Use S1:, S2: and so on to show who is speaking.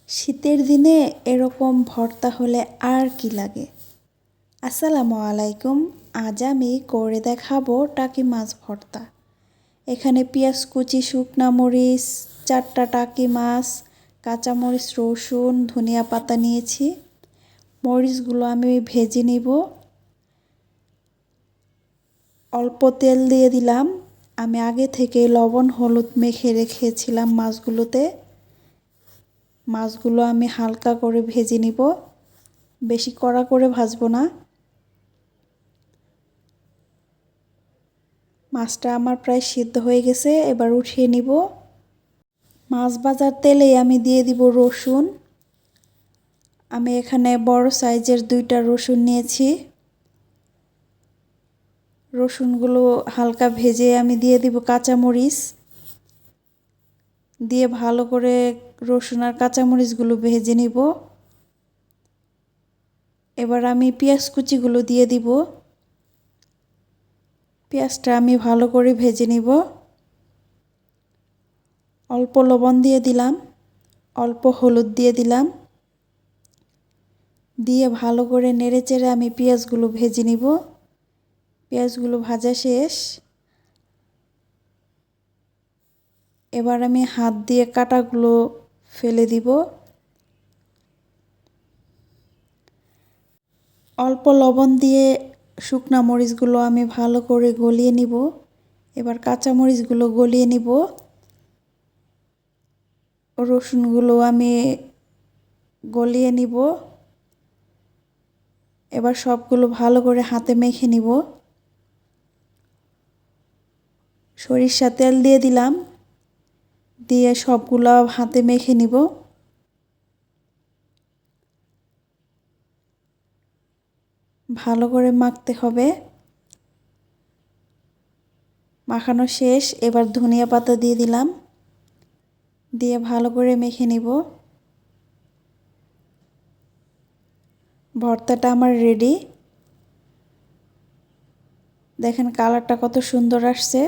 S1: শীতের দিনে এরকম ভর্তা হলে আর কি লাগে। আসসালামু আলাইকুম। আজ আমি করে দেখাবো টাকি মাছ ভর্তা। এখানে পেঁয়াজ কুচি, শুকনা মরিচ, 4টা টাকি মাছ, কাঁচামরিচ, রসুন, ধনিয়া পাতা নিয়েছি। মরিচগুলো আমি ভেজে নিব। অল্প তেল দিয়ে দিলাম। আমি আগে থেকে লবণ হলুদ মেখে রেখেছিলাম মাছগুলোতে। মাছগুলো আমি হালকা করে ভেজে নিব, বেশি কড়া করে ভাজবো না। মাছটা আমার প্রায় সিদ্ধ হয়ে গেছে, এবার উঠিয়ে নিব। মাছ ভাজার তেলেই আমি দিয়ে দিব রসুন। আমি এখানে বড় সাইজের 2টা রসুন নিয়েছি। রসুনগুলো হালকা ভেজে আমি দিয়ে দিব কাঁচামরিচ। দিয়ে ভালো করে রসুন আর কাঁচামরিচগুলো ভেজে নিব। এবার আমি পেঁয়াজ কুচিগুলো দিয়ে দিব। পেঁয়াজটা আমি ভালো করে ভেজে নিব। অল্প লবণ দিয়ে দিলাম, অল্প হলুদ দিয়ে দিলাম। দিয়ে ভালো করে নেড়েচেড়ে আমি পেঁয়াজগুলো ভেজে নিব। পেঁয়াজগুলো ভাজা শেষ। এবার আমি হাত দিয়ে কাঁটাগুলো ফেলে দিব। অল্প লবণ দিয়ে শুকনা মরিচগুলো আমি ভালো করে গলিয়ে নিব। এবার কাঁচা মরিচগুলো গলিয়ে নিব। রসুনগুলো আমি গলিয়ে নিব। এবার সবগুলো ভালো করে হাতে মেখে নিব। সরিষা তেল দিয়ে দিলাম, দিয়ে সবগুলো হাতে মেখে নিব। ভালো করে মাখতে হবে। মাখানো শেষ। এবার ধনিয়া পাতা দিয়ে দিলাম, দিয়ে ভালো করে মেখে নিব। ভর্তাটা আমার রেডি। দেখেন কালারটা কত সুন্দর আসছে।